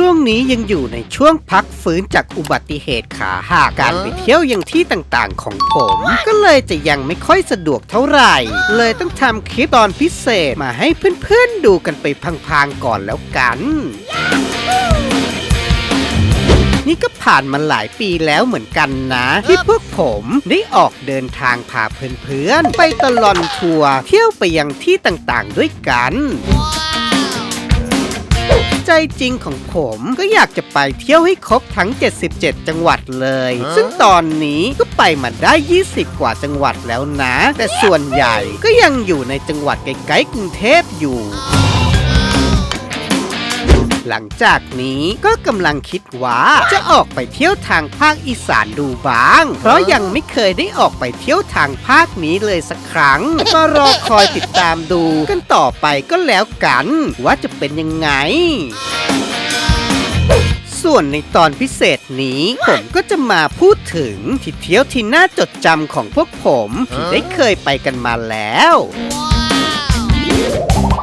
ช่วงนี้ยังอยู่ในช่วงพักฟื้นจากอุบัติเหตุขาหักการไปเที่ยวยังที่ต่างๆของผมก็เลยจะยังไม่ค่อยสะดวกเท่าไหร่เลยต้องทำคลิปตอนพิเศษมาให้เพื่อนๆดูกันไปพังๆก่อนแล้วกันนี่ก็ผ่านมาหลายปีแล้วเหมือนกันนะที่พวกผมได้ออกเดินทางพาเพื่อนๆไปตลอดทัวร์เที่ยวไปยังที่ต่างๆด้วยกันใจจริงของผมก็อยากจะไปเที่ยวให้ครบทั้ง77จังหวัดเลยซึ่งตอนนี้ก็ไปมาได้20กว่าจังหวัดแล้วนะแต่ส่วนใหญ่ก็ยังอยู่ในจังหวัดใกล้ๆกรุงเทพอยู่หลังจากนี้ก็กำลังคิดว่าจะออกไปเที่ยวทางภาคอีสานดูบ้างเพราะยังไม่เคยได้ออกไปเที่ยวทางภาคนี้เลยสักครั้งมารอคอยติดตามดูกันต่อไปก็แล้วกันว่าจะเป็นยังไงส่วนในตอนพิเศษนี้ผมก็จะมาพูดถึงที่เที่ยวที่น่าจดจำของพวกผมที่ได้เคยไปกันมาแล้ว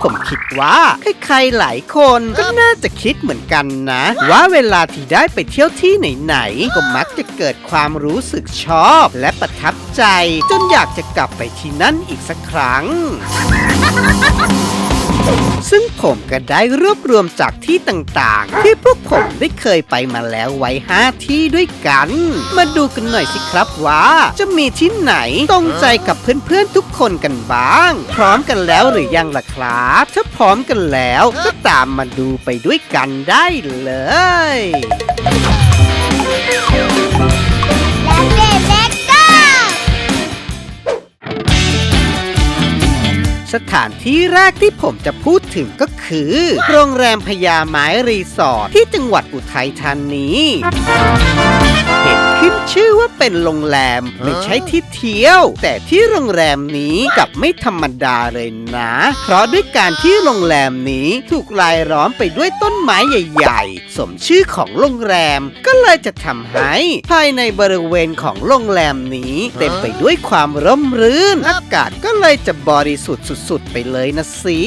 ผมคิดว่าใครๆหลายคนก็น่าจะคิดเหมือนกันนะว่าเวลาที่ได้ไปเที่ยวที่ไหนๆก็มักจะเกิดความรู้สึกชอบและประทับใจจนอยากจะกลับไปที่นั่นอีกสักครั้งซึ่งผมก็ได้รวบรวมจากที่ต่างๆที่พวกผมได้เคยไปมาแล้วไว้5ที่ด้วยกันมาดูกันหน่อยสิครับว่าจะมีที่ไหนตรงใจกับเพื่อนๆทุกคนกันบ้างพร้อมกันแล้วหรือยังล่ะครับถ้าพร้อมกันแล้วก็ตามมาดูไปด้วยกันได้เลยสถานที่แรกที่ผมจะพูดถึงก็คือโรงแรมพญาไม้รีสอร์ทที่จังหวัดอุทัยธานีเห็นขึ้นชื่อว่าเป็นโรงแรมไม่ใช่ที่เที่ยวแต่ที่โรงแรมนี้กลับไม่ธรรมดาเลยนะเพราะด้วยการที่โรงแรมนี้ถูกรายล้อมไปด้วยต้นไม้ใหญ่ๆสมชื่อของโรงแรมก็เลยจะทำให้ภายในบริเวณของโรงแรมนี้เต็มไปด้วยความร่มรื่นอากาศก็เลยจะบริสุทธิ์สุดๆไปเลยนะสิ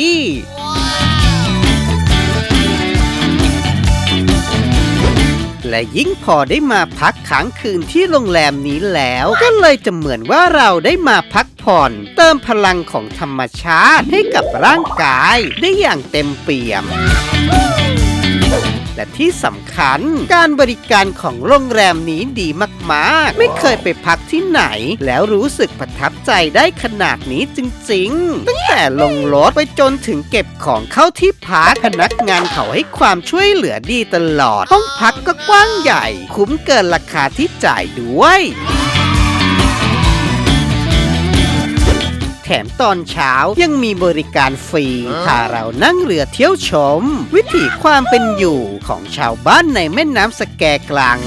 และยิ่งพอได้มาพักค้างคืนที่โรงแรมนี้แล้วก็เลยจะเหมือนว่าเราได้มาพักผ่อนเติมพลังของธรรมชาติให้กับร่างกายได้อย่างเต็มเปี่ยมและที่สำคัญการบริการของโรงแรมนี้ดีมากๆไม่เคยไปพักที่ไหนแล้วรู้สึกประทับใจได้ขนาดนี้จริงๆตั้งแต่ลงรถไปจนถึงเก็บของเข้าที่พักพนักงานเขาให้ความช่วยเหลือดีตลอดห้องพักก็กว้างใหญ่คุ้มเกินราคาที่จ่ายด้วยแถมตอนเช้ายังมีบริการฟรีพาเรานั่งเรือเที่ยวชมวิถีความเป็นอยู่ของชาวบ้านในแม่น้ำสแกกลัง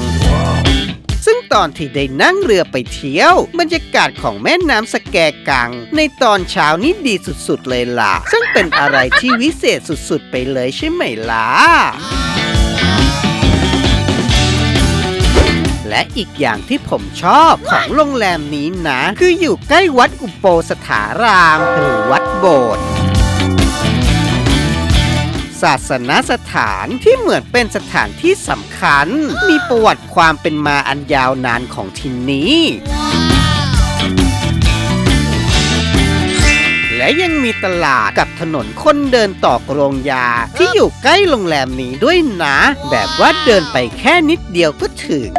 ซึ่งตอนที่ได้นั่งเรือไปเที่ยวบรรยากาศของแม่น้ำสแกกังในตอนเช้านี้ดีสุดๆเลยล่ะซึ่งเป็นอะไรที่วิเศษสุดๆไปเลยใช่ไหมล่ะและอีกอย่างที่ผมชอบของโรงแรมนี้นะคืออยู่ใกล้วัดอุโปสถารามหรือวัดโบสถ์ศาสนสถานที่เหมือนเป็นสถานที่สำคัญมีประวัติความเป็นมาอันยาวนานของที่นี้และยังมีตลาดกับถนนคนเดินต่อกรงยาที่อยู่ใกล้โรงแรมนี้ด้วยนะแบบว่าเดินไปแค่นิดเดียวก็ถึง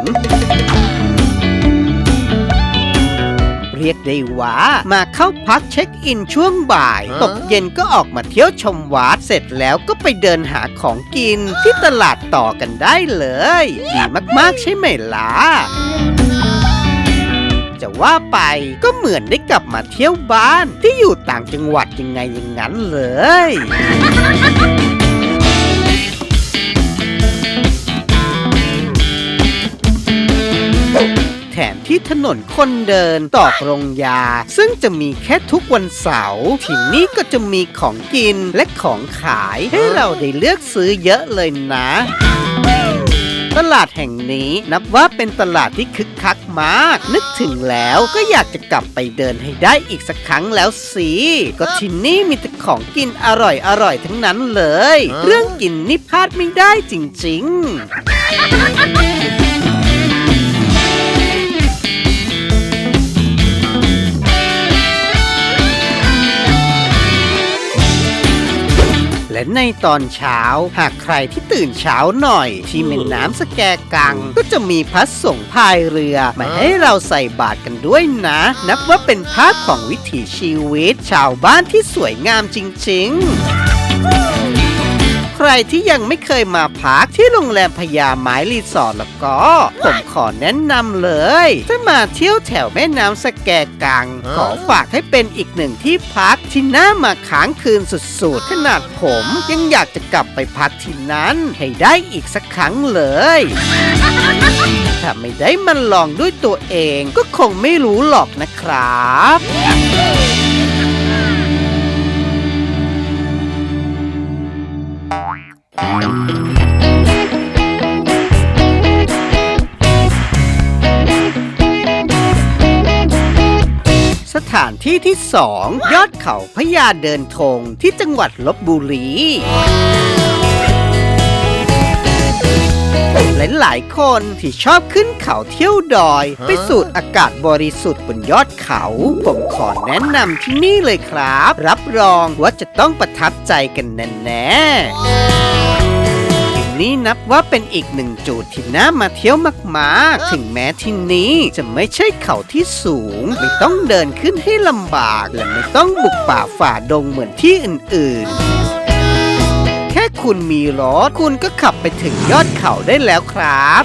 เรียกได้ว่ามาเข้าพักเช็คอินช่วงบ่ายตกเย็นก็ออกมาเที่ยวชมวัดเสร็จแล้วก็ไปเดินหาของกินที่ตลาดต่อกันได้เลยดีมากๆใช่ไหมล่ะจะว่าไปก็เหมือนได้กลับมาเที่ยวบ้านที่อยู่ต่างจังหวัดยังไงอย่างนั้นเลยแถมที่ถนนคนเดินต่อกรงยาซึ่งจะมีแค่ทุกวันเสาร์ที่นี่ก็จะมีของกินและของขายให้เราได้เลือกซื้อเยอะเลยนะ ตลาดแห่งนี้นับว่าเป็นตลาดที่คึกคักมากนึกถึงแล้วก็อยากจะกลับไปเดินให้ได้อีกสักครั้งแล้วสิก็ที่นี่มีแต่ของกินอร่อยทั้งนั้นเลยเรื่องกินนี่พลาดไม่ได้จริงๆและในตอนเช้าหากใครที่ตื่นเช้าหน่อยที่แม่น้ำสแกกังก็จะมีพระสงฆ์พายเรือมาให้เราใส่บาตรกันด้วยนะนับว่าเป็นภาพของวิถีชีวิตชาวบ้านที่สวยงามจริงๆใครที่ยังไม่เคยมาพักที่โรงแรมพญาไม้รีสอร์ทแล้วก็ผมขอแนะนำเลยถ้ามาเที่ยวแถวแม่น้ำสแกกังขอฝากให้เป็นอีกหนึ่งที่พักที่น่ามาค้างคืนสุดๆขนาดผมยังอยากจะกลับไปพักที่นั้นให้ได้อีกสักครั้งเลยถ้าไม่ได้มันลองด้วยตัวเองก็คงไม่รู้หรอกนะครับสถานที่ที่2ยอดเขาพญาเดินธงที่จังหวัดลพบุรีหลายๆคนที่ชอบขึ้นเขาเที่ยวดอยไปสูดอากาศบริสุทธิ์บนยอดเขาผมขอแนะนำที่นี่เลยครับรับรองว่าจะต้องประทับใจกันแน่ๆนี่นับว่าเป็นอีกหนึ่งจุดที่น่ามาเที่ยวมากๆถึงแม้ที่นี้จะไม่ใช่เขาที่สูงไม่ต้องเดินขึ้นให้ลำบากและไม่ต้องบุกป่าฝ่าดงเหมือนที่อื่นๆแค่คุณมีรถคุณก็ขับไปถึงยอดเขาได้แล้วครับ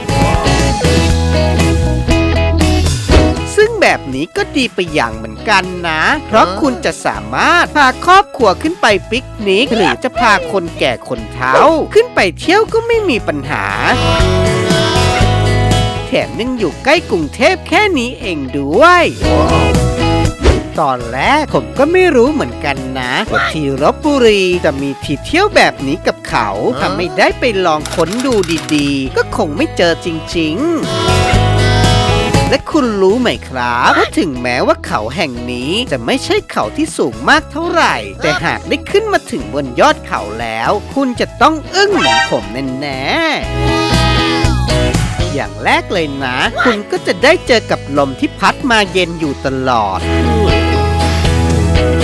ซึ่งแบบนี้ก็ดีไปอย่างเหมือนกันนะเพราะคุณจะสามารถพาครอบครัวขึ้นไปปิกนิกหรือจะพาคนแก่คนเฒ่าขึ้นไปเที่ยวก็ไม่มีปัญหาแถมยังอยู่ใกล้กรุงเทพแค่นี้เองด้วยตอนแรกผมก็ไม่รู้เหมือนกันนะว่าที่ลพบุรีจะมีที่เที่ยวแบบนี้กับเขาถ้าไม่ได้ไปลองค้นดูดีๆก็คงไม่เจอจริงๆและคุณรู้ไหมครับว่าถึงแม้ว่าเขาแห่งนี้จะไม่ใช่เขาที่สูงมากเท่าไหร่แต่หากได้ขึ้นมาถึงบนยอดเขาแล้วคุณจะต้องอึ้งเหมือนผมแน่ๆอย่างแรกเลยนะคุณก็จะได้เจอกับลมที่พัดมาเย็นอยู่ตลอด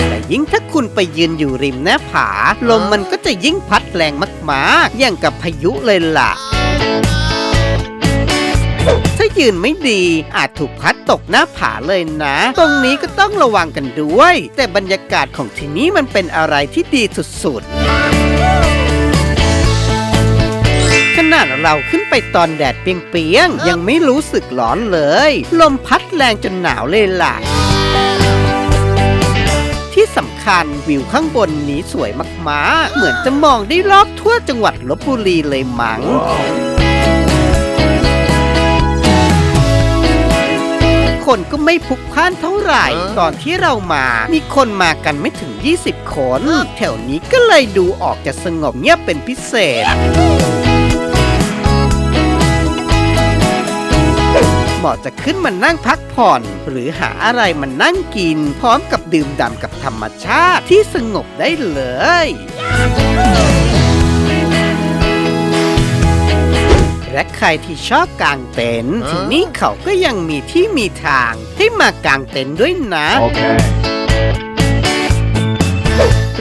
แต่ยิ่งถ้าคุณไปยืนอยู่ริมหน้าผาลมมันก็จะยิ่งพัดแรงมากๆอย่างกับพายุเลยล่ะถ้ายืนไม่ดีอาจถูกพัดตกหน้าผาเลยนะตรงนี้ก็ต้องระวังกันด้วยแต่บรรยากาศของที่นี้มันเป็นอะไรที่ดีสุดๆขนาดเราขึ้นไปตอนแดดเปรี้ยงๆยังไม่รู้สึกร้อนเลยลมพัดแรงจนหนาวเลยล่ะที่สำคัญวิวข้างบนนี้สวยมากๆเหมือนจะมองได้รอบทั่วจังหวัดลพบุรีเลยมั้งคนก็ไม่พลุกพล่านเท่าไหร่ตอนที่เรามามีคนมากันไม่ถึง20คนแถวนี้ก็เลยดูออกจะสงบเงียบเป็นพิเศษเหมาะจะขึ้นมานั่งพักผ่อนหรือหาอะไรมานั่งกินพร้อมกับดื่มด่ำกับธรรมชาติที่สงบได้เลยและใครที่ชอบกางเต็นท์ที่นี่เขาก็ยังมีที่มีทางให้มากางเต็นท์ด้วยนะ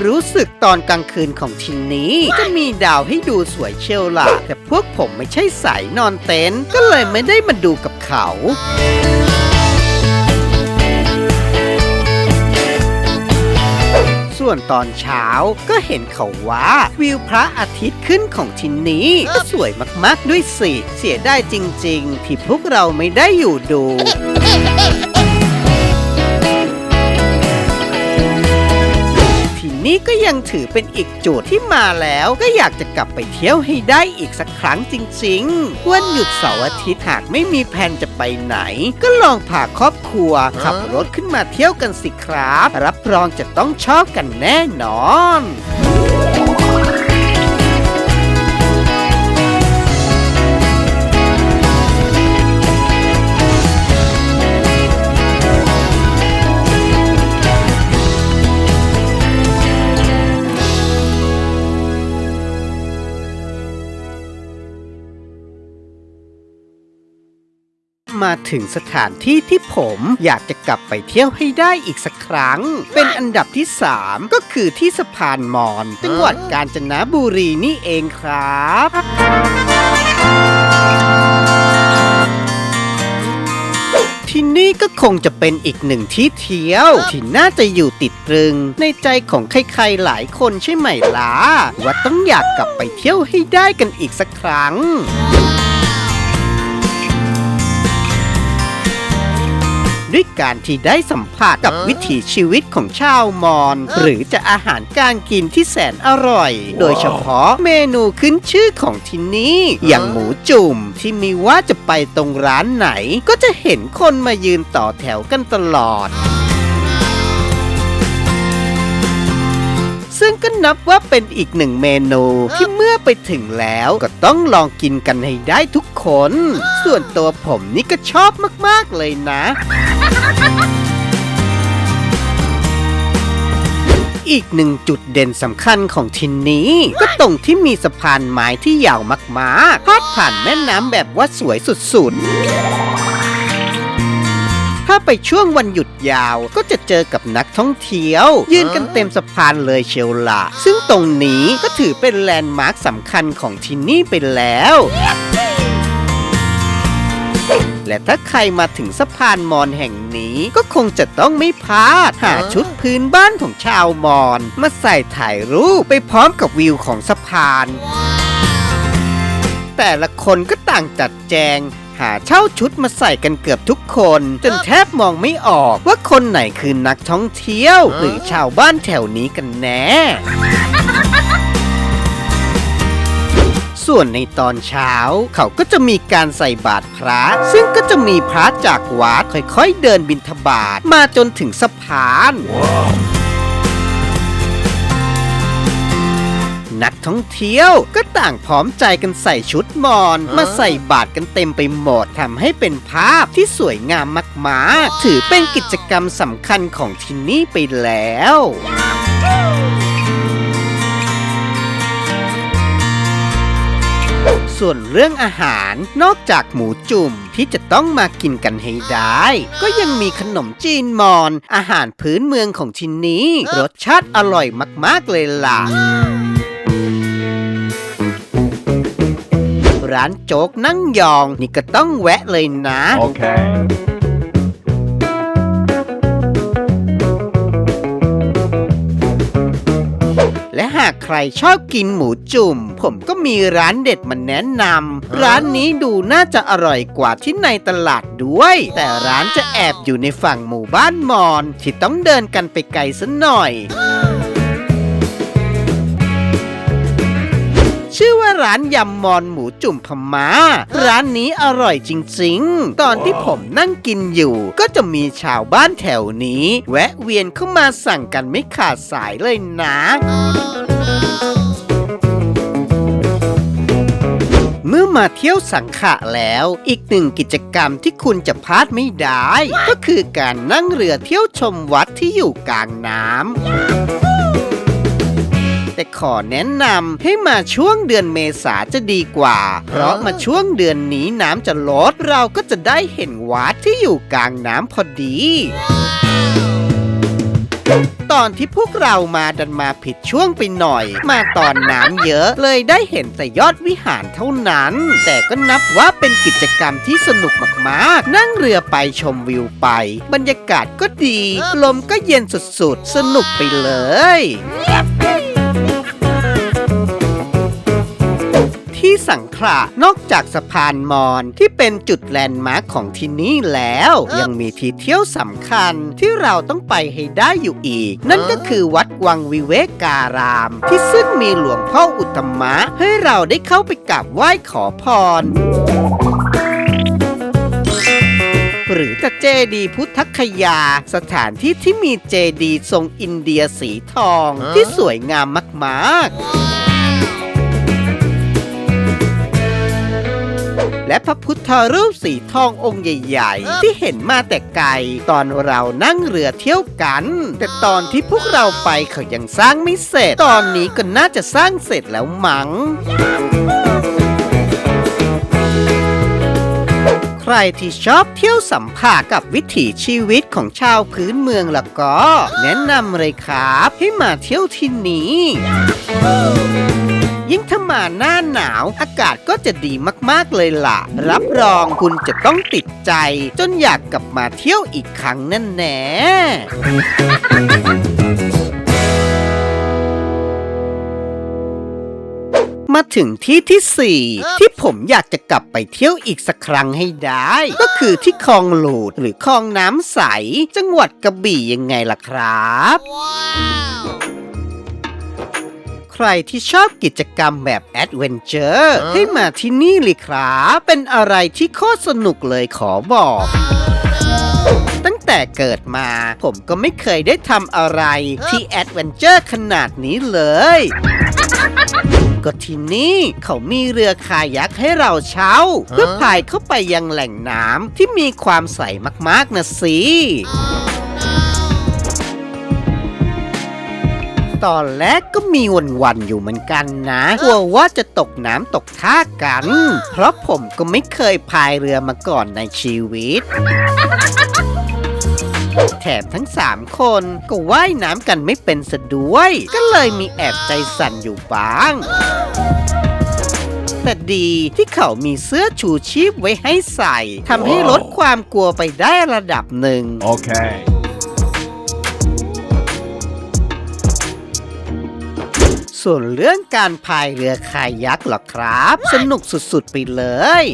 รู้สึกตอนกลางคืนของที่นี้จะมีดาวให้ดูสวยเชียวล่ะแต่พวกผมไม่ใช่สายนอนเต็นท์ก็เลยไม่ได้มาดูกับเขาส่วนตอนเช้าก็เห็นเขาว่าวิวพระอาทิตย์ขึ้นของที่นี้ก็สวยมากๆด้วยสิเสียดายจริงๆที่พวกเราไม่ได้อยู่ดูที่นี่ก็ยังถือเป็นอีกจุดที่มาแล้วก็อยากจะกลับไปเที่ยวให้ได้อีกสักครั้งจริงๆวันหยุดเสาร์อาทิตย์หากไม่มีแผนจะไปไหนก็ลองพาครอบครัวขับรถขึ้นมาเที่ยวกันสิครับรับรองจะต้องชอบกันแน่นอน มาถึงสถานที่ที่ผมอยากจะกลับไปเที่ยวให้ได้อีกสักครั้งเป็นอันดับที่ 3ก็คือที่สะพานมอญจังหวัดกาญจนบุรีนี่เองครับที่นี่ก็คงจะเป็นอีกหนึ่งที่เที่ยวที่น่าจะอยู่ติดตรึงในใจของใครๆหลายคนใช่ไหมล่ะว่าต้องอยากกลับไปเที่ยวให้ได้กันอีกสักครั้งด้วยการที่ได้สัมผัสกับวิถีชีวิตของชาวมอญหรือจะอาหารการกินที่แสนอร่อยโดยเฉพาะเมนูขึ้นชื่อของที่นี่อย่างหมูจุ่มที่มีว่าจะไปตรงร้านไหนก็จะเห็นคนมายืนต่อแถวกันตลอดซึ่งก็นับว่าเป็นอีกหนึ่งเมนูที่เมื่อไปถึงแล้วก็ต้องลองกินกันให้ได้ทุกคนส่วนตัวผมนี่ก็ชอบมากๆเลยนะอีกหนึ่งจุดเด่นสำคัญของที่นี้ก็ตรงที่มีสะพานไม้ที่ยาวมากๆพาดผ่านแม่น้ำแบบว่าสวยสุดๆถ้าไปช่วงวันหยุดยาวก็จะเจอกับนักท่องเที่ยวยืนกันเต็มสะพานเลยเชียวล่ะซึ่งตรงนี้ก็ถือเป็นแลนด์มาร์คสำคัญของที่นี่ไปแล้วและถ้าใครมาถึงสะพานมอญแห่งนี้ก็คงจะต้องไม่พลาดหาชุดพื้นบ้านของชาวมอญมาใส่ถ่ายรูปไปพร้อมกับวิวของสะพานแต่ละคนก็ต่างจัดแจงหาเช่าชุดมาใส่กันเกือบทุกคนจนแทบมองไม่ออกว่าคนไหนคือนักท่องเที่ยวหรือชาวบ้านแถวนี้กันแน่ส่วนในตอนเช้าเขาก็จะมีการใส่บาตรพระซึ่งก็จะมีพระจากวัดค่อยๆเดินบิณฑบาตมาจนถึงสะพานนักท่องเที่ยวก็ต่างพร้อมใจกันใส่ชุดมอญมาใส่บาตรกันเต็มไปหมดทำให้เป็นภาพที่สวยงามมากๆถือเป็นกิจกรรมสำคัญของที่นี่ไปแล้วส่วนเรื่องอาหารนอกจากหมูจุ่มที่จะต้องมากินกันให้ได้ก็ยังมีขนมจีนมอญอาหารพื้นเมืองของที่นี้รสชาติอร่อยมากๆเลยล่ะร้านโจ๊กนั่งยองนี่ก็ต้องแวะเลยนะโอเคและหากใครชอบกินหมูจุ่มผมก็มีร้านเด็ดมาแนะนำร้านนี้ดูน่าจะอร่อยกว่าที่ในตลาดด้วยแต่ร้านจะแอบอยู่ในฝั่งหมู่บ้านมอญที่ต้องเดินกันไปไกลสักหน่อยชื่อว่าร้านยำมอญหมูจุ่มพม่าร้านนี้อร่อยจริงๆตอนที่ผมนั่งกินอยู่ก็จะมีชาวบ้านแถวนี้แวะเวียนเข้ามาสั่งกันไม่ขาดสายเลยนะเมื่อมาเที่ยวสังขะแล้วอีกหนึ่งกิจกรรมที่คุณจะพลาดไม่ได้ก็คือการนั่งเรือเที่ยวชมวัดที่อยู่กลางน้ำแต่ขอแนะนำให้มาช่วงเดือนเมษาจะดีกว่าเพราะมาช่วงเดือนนี้น้ำจะลดเราก็จะได้เห็นวัดที่อยู่กลางน้ำพอดีตอนที่พวกเรามาดันมาผิดช่วงไปหน่อยมาตอนน้ำเยอะเลยได้เห็นแต่ยอดวิหารเท่านั้นแต่ก็นับว่าเป็นกิจกรรมที่สนุกมากๆนั่งเรือไปชมวิวไปบรรยากาศก็ดีลมก็เย็นสุดๆสนุกไปเลยที่สังขละนอกจากสะพานมอญที่เป็นจุดแลนด์มาร์คของที่นี่แล้วยังมีที่เที่ยวสำคัญที่เราต้องไปให้ได้อยู่อีกนั่นก็คือวัดวังวิเวการามที่ซึ่งมีหลวงพ่ออุตตมะให้เราได้เข้าไปกราบไหว้ขอพรหรือจะเจดีย์พุทธคยาสถานที่ที่มีเจดีย์ทรงอินเดียสีทองที่สวยงามมากๆและพระพุทธรูปสีทององค์ใหญ่ๆที่เห็นมาแต่ไกลตอนเรานั่งเรือเที่ยวกันแต่ตอนที่พวกเราไปเขายังสร้างไม่เสร็จตอนนี้ก็น่าจะสร้างเสร็จแล้วมั้งใ ใครที่ชอบเที่ยวสัมผัสกับวิถีชีวิตของชาวพื้นเมืองล่ะก็ แนะนำเลยครับให้มาเที่ยวที่นี้ ยิ่งถ้ามาหน้าหนาวอากาศก็จะดีมากๆเลยล่ะรับรองคุณจะต้องติดใจจนอยากกลับมาเที่ยวอีกครั้งนั่นแน่มาถึงที่ที่ 4ที่ผมอยากจะกลับไปเที่ยวอีกสักครั้งให้ได้ก็คือที่คลองหลูดหรือคลองน้ำใสจังหวัดกระบี่ยังไงล่ะครับ ใครที่ชอบกิจกรรมแบบแอดเวนเจอร์ให้มาที่นี่เลยครับเป็นอะไรที่โคตรสนุกเลยขอบอกตั้งแต่เกิดมาผมก็ไม่เคยได้ทำอะไรที่แอดเวนเจอร์ขนาดนี้เลยก็ที่นี่เขามีเรือคายักให้เราเช่าเพื่อพายเข้าไปยังแหล่งน้ำที่มีความใสมากๆนะสิตอนแรกก็มีวันๆอยู่เหมือนกันนะกลัวว่าจะตกน้ำตกท่ากันเพราะผมก็ไม่เคยพายเรือมาก่อนในชีวิตแถมทั้ง3คนก็ว่ายน้ำกันไม่เป็นซะด้วยก็เลยมีแอบใจสั่นอยู่บ้างแต่ดีที่เขามีเสื้อชูชีพไว้ให้ใส่ทำให้ลดความกลัวไปได้ระดับหนึ่งโอเคส่วนเรื่องการพายเรือคายักหรอครับสนุกสุดๆไปเลย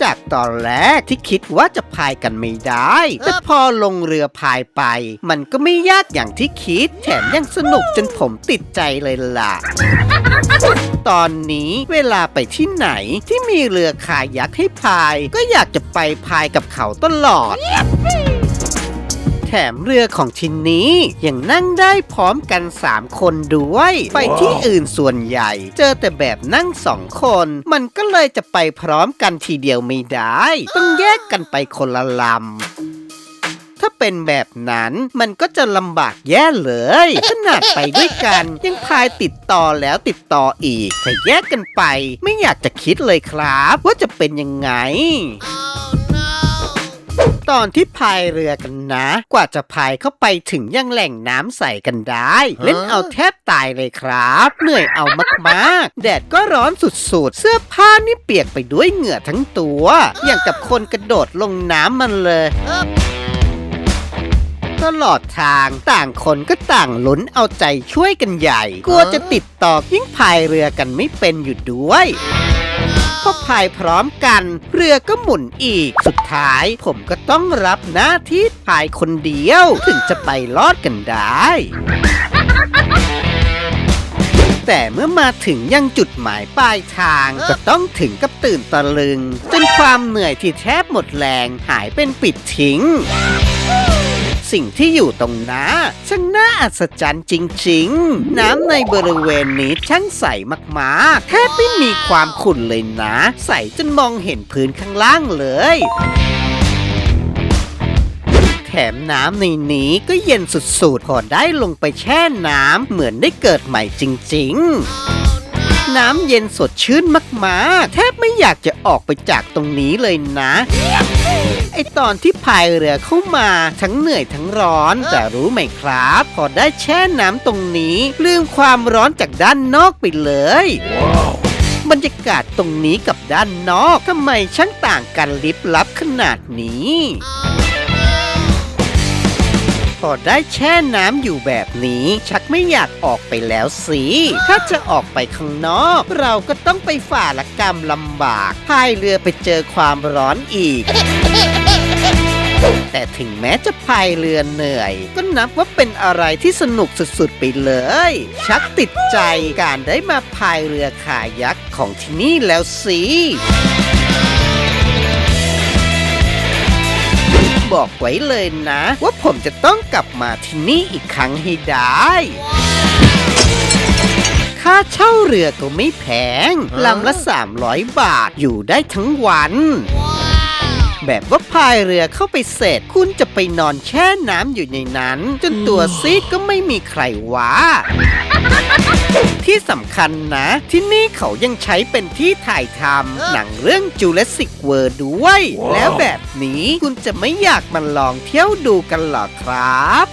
จากตอนแรกที่คิดว่าจะพายกันไม่ได้แต่พอลงเรือพายไปมันก็ไม่ยากอย่างที่คิดแถมยังสนุกจนผมติดใจเลยล่ะตอนนี้เวลาไปที่ไหนที่มีเรือคายักให้พายก็อยากจะไปพายกับเขาตลอดแถมเรือของที่นี้ยังนั่งได้พร้อมกัน3คนด้วยไปที่อื่นส่วนใหญ่เจอแต่แบบนั่ง2คนมันก็เลยจะไปพร้อมกันทีเดียวไม่ได้ต้องแยกกันไปคนละลำถ้าเป็นแบบนั้นมันก็จะลำบากแย่เลยขนาดไปด้วยกันยังพายติดต่อแล้วติดต่ออีกแต่แยกกันไปไม่อยากจะคิดเลยครับว่าจะเป็นยังไงตอนที่พายเรือกันนะกว่าจะพายเข้าไปถึงยังแหล่งน้ำใสกันได้เล่นเอาแทบตายเลยครับเหนื่อยเอามากๆแดดก็ร้อนสุดๆเสื้อผ้านี่เปียกไปด้วยเหงื่อทั้งตัวอย่างกับคนกระโดดลงน้ำมันเลยตลอดทางต่างคนก็ต่างลุ้นเอาใจช่วยกันใหญ่กลัวจะติดต่อยิ่งพายเรือกันไม่เป็นอยู่ด้วยพอพายพร้อมกันเรือก็หมุนอีกสุดท้ายผมก็ต้องรับหน้าที่พายคนเดียวถึงจะไปรอดกันได้แต่เมื่อมาถึงยังจุดหมายปลายทางก็ต้องถึงกับตื่นตะลึงจนความเหนื่อยที่แทบหมดแรงหายเป็นปิดทิ้งสิ่งที่อยู่ตรงหน้าช่างน่าอัศจรรย์จริงๆน้ำในบริเวณนี้ช่างใสมากๆแทบไม่มีความขุ่นเลยนะใสจนมองเห็นพื้นข้างล่างเลยแถมน้ำในนี้ก็เย็นสุดๆพอได้ลงไปแช่น้ำเหมือนได้เกิดใหม่จริงๆน้ำเย็นสดชื่นมากๆแทบไม่อยากจะออกไปจากตรงนี้เลยนะไอตอนที่พายเรือเข้ามาทั้งเหนื่อยทั้งร้อนแต่รู้ไหมครับพอได้แช่น้ำตรงนี้ลืมความร้อนจากด้านนอกไปเลยบรรยากาศตรงนี้กับด้านนอกทำไมช่างต่างกันลิบลับขนาดนี้พอได้แช่น้ำอยู่แบบนี้ชักไม่อยากออกไปแล้วสิถ้าจะออกไปข้างนอกเราก็ต้องไปฝ่าละกรรมลำบากพายเรือไปเจอความร้อนอีกแต่ถึงแม้จะพายเรือเหนื่อยก็นับว่าเป็นอะไรที่สนุกสุดๆไปเลยชักติดใจการได้มาพายเรือคายักของที่นี่แล้วสิบอกไว้เลยนะว่าผมจะต้องกลับมาที่นี่อีกครั้งให้ได้ค่าเช่าเรือก็ไม่แพงลำละ300 บาทอยู่ได้ทั้งวันแบบว่าพายเรือเข้าไปเสร็จคุณจะไปนอนแช่น้ำอยู่ในนั้นจนตัวซีดก็ไม่มีใครว่า ที่สำคัญนะที่นี่เขายังใช้เป็นที่ถ่ายทำหนังเรื่อง Jurassic World ด้วย แล้วแบบนี้คุณจะไม่อยากมาลองเที่ยวดูกันหรอครับ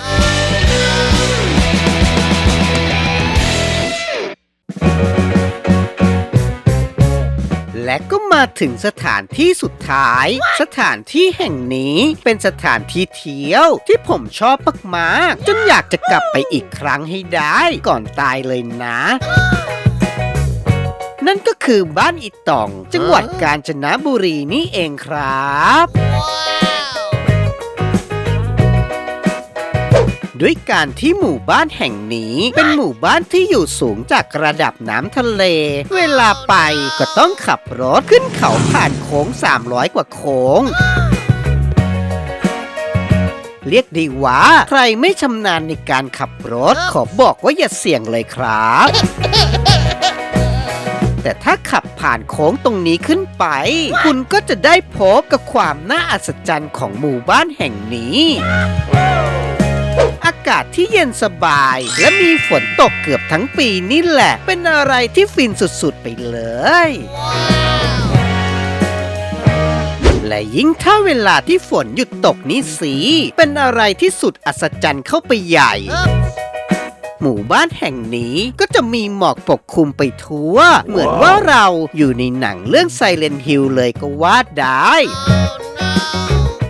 และก็มาถึงสถานที่สุดท้าย สถานที่แห่งนี้เป็นสถานที่เที่ยวที่ผมชอบมากๆจนอยากจะกลับไปอีกครั้งให้ได้ก่อนตายเลยนะ นั่นก็คือบ้านอิตองจังหวัดกาญจนบุรีนี่เองครับด้วยการที่หมู่บ้านแห่งนี้เป็นหมู่บ้านที่อยู่สูงจากระดับน้ำทะเลเวลาไปก็ต้องขับรถขึ้นเขาผ่านโค้ง300 กว่าโค้งเรียกได้ว่าใครไม่ชำนาญในการขับรถขอบอกว่าอย่าเสี่ยงเลยครับแต่ถ้าขับผ่านโค้งตรงนี้ขึ้นไปคุณก็จะได้พบกับความน่าอัศจรรย์ของหมู่บ้านแห่งนี้อากาศที่เย็นสบายและมีฝนตกเกือบทั้งปีนี่แหละเป็นอะไรที่ฟินสุดๆไปเลยและยิ่งถ้าเวลาที่ฝนหยุดตกนี่สิเป็นอะไรที่สุดอัศจรรย์เข้าไปใหญ่หมู่บ้านแห่งนี้ก็จะมีหมอกปกคลุมไปทั่วเหมือนว่าเราอยู่ในหนังเรื่อง Silent Hill เลยก็ว่าได้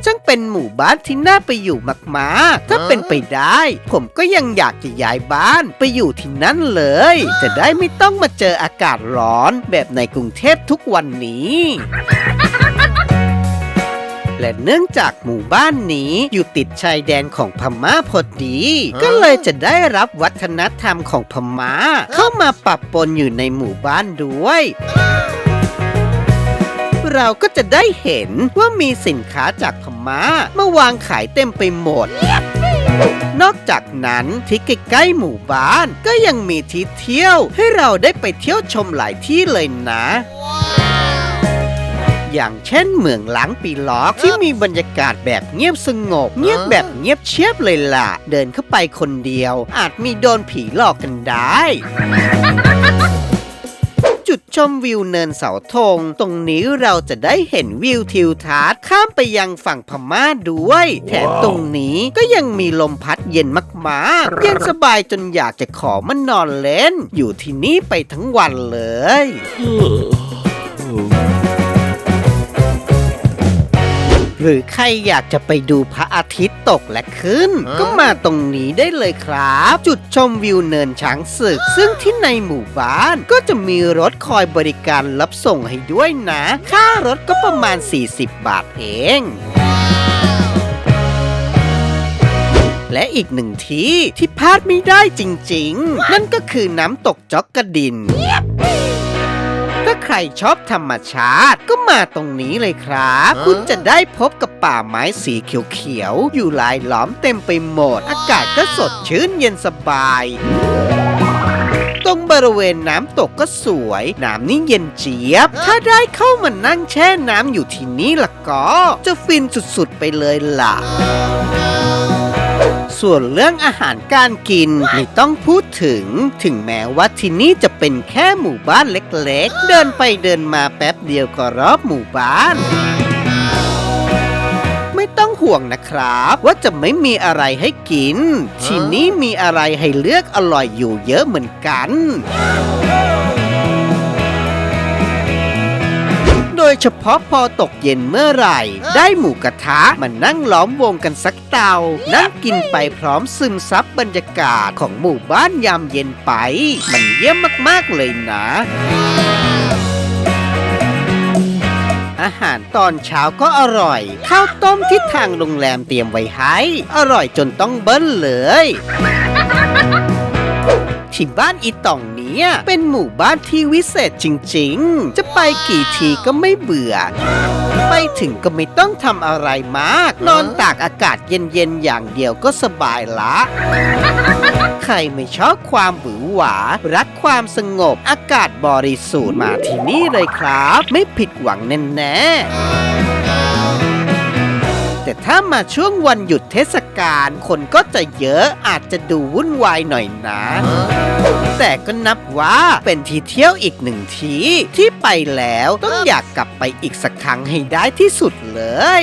ช่างเป็นหมู่บ้านที่น่าไปอยู่มากๆถ้าเป็นไปได้ผมก็ยังอยากจะย้ายบ้านไปอยู่ที่นั่นเลยจะได้ไม่ต้องมาเจออากาศร้อนแบบในกรุงเทพทุกวันนี้และเนื่องจากหมู่บ้านนี้อยู่ติดชายแดนของพม่าพอดีก็เลยจะได้รับวัฒนธรรมของพม่าเข้ามาปะปนอยู่ในหมู่บ้านด้วยเราก็จะได้เห็นว่ามีสินค้าจากพม่ามาวางขายเต็มไปหมดนอกจากนั้นที่ใกล้ๆหมู่บ้านก็ยังมีที่เที่ยวให้เราได้ไปเที่ยวชมหลายที่เลยนะอย่างเช่นเมืองล้างปีล็อกที่มีบรรยากาศแบบเงียบสงบเงียบแบบเงียบเชียบเลยล่ะเดินเข้าไปคนเดียวอาจมีโดนผีหลอกกันได้จุดชมวิวเนินเสาธงตรงนี้เราจะได้เห็นวิวทิวทัศน์ข้ามไปยังฝั่งพม่าด้วยแถมตรงนี้ก็ยังมีลมพัดเย็นมากๆเย็นสบายจนอยากจะขอมานอนเล่นอยู่ที่นี่ไปทั้งวันเลยหรือใครอยากจะไปดูพระอาทิตย์ตกและขึ้นก็มาตรงนี้ได้เลยครับจุดชมวิวเนินช้างศึกซึ่งที่ในหมู่บ้านก็จะมีรถคอยบริการรับส่งให้ด้วยนะค่ารถก็ประมาณ40 บาทเองและอีกหนึ่งที่พลาดไม่ได้จริงๆนั่นก็คือน้ำตกจ๊อกกระดินถ้าใครชอบธรรมชาติก็มาตรงนี้เลยครับคุณจะได้พบกับป่าไม้สีเขียวๆอยู่รายล้อมเต็มไปหมดอากาศก็สดชื่นเย็นสบายตรงบริเวณน้ำตกก็สวยน้ำนี่เย็นเจี๊ยบถ้าได้เข้ามานั่งแช่น้ำอยู่ที่นี่ล่ะก็จะฟินสุดๆไปเลยล่ะส่วนเรื่องอาหารการกินไม่ต้องพูดถึงแม้ว่าที่นี่จะเป็นแค่หมู่บ้านเล็กๆเดินไปเดินมาแป๊บเดียวก็รอบหมู่บ้านไม่ต้องห่วงนะครับว่าจะไม่มีอะไรให้กินที่นี่มีอะไรให้เลือกอร่อยอยู่เยอะเหมือนกันโดยเฉพาะพอตกเย็นเมื่อไหร่ได้หมูกระทะมานั่งล้อมวงกันสักเตานั่งกินไปพร้อมซึมซับบรรยากาศของหมู่บ้านยามเย็นไปมันเยี่ยมมากๆเลยนะอาหารตอนเช้าก็อร่อยข้าวต้มที่ทางโรงแรมเตรียมไว้ให้อร่อยจนต้องเบิ้ลเลยที่บ้านอีต่องนี้เป็นหมู่บ้านที่วิเศษจริงๆจะไปกี่ทีก็ไม่เบื่อไปถึงก็ไม่ต้องทำอะไรมากนอนตากอากาศเย็นๆอย่างเดียวก็สบายละใครไม่ชอบความหวือหวารักความสงบอากาศบริสุทธิ์มาที่นี่เลยครับไม่ผิดหวังแน่ๆแต่ถ้ามาช่วงวันหยุดเทศกาลคนก็จะเยอะอาจจะดูวุ่นวายหน่อยนะ แต่ก็นับว่าเป็นที่เที่ยวอีกหนึ่งที่ที่ไปแล้วต้องอยากกลับไปอีกสักครั้งให้ได้ที่สุดเลย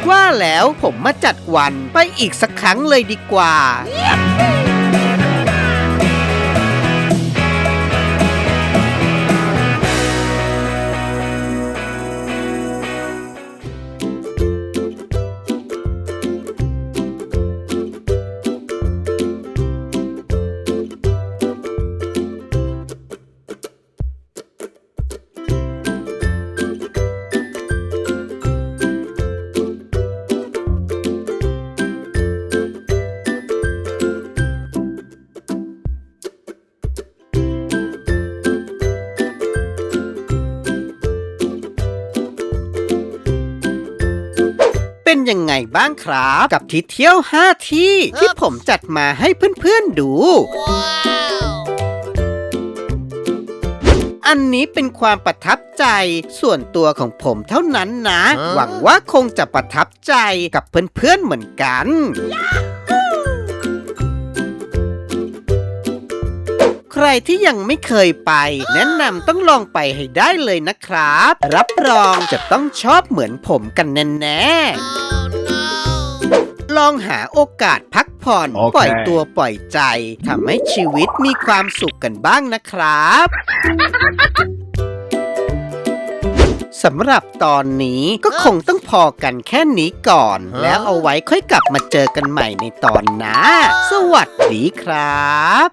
ว่าแล้วผมมาจัดวันไปอีกสักครั้งเลยดีกว่า เป็นยังไงบ้างครับกับที่เที่ยว5ที่ที่ผมจัดมาให้เพื่อนๆดู อันนี้เป็นความประทับใจส่วนตัวของผมเท่านั้นนะ หวังว่าคงจะประทับใจกับเพื่อนๆเหมือนกัน ใครที่ยังไม่เคยไปแนะนำต้องลองไปให้ได้เลยนะครับ รับรองจะต้องชอบเหมือนผมกันแน่ๆ ลองหาโอกาสพักผ่อนปล่อยตัวปล่อยใจทำให้ชีวิตมีความสุขกันบ้างนะครับสำหรับตอนนี้ก็คงต้องพอกันแค่นี้ก่อน แล้วเอาไว้ค่อยกลับมาเจอกันใหม่ในตอนหน้า สวัสดีครับ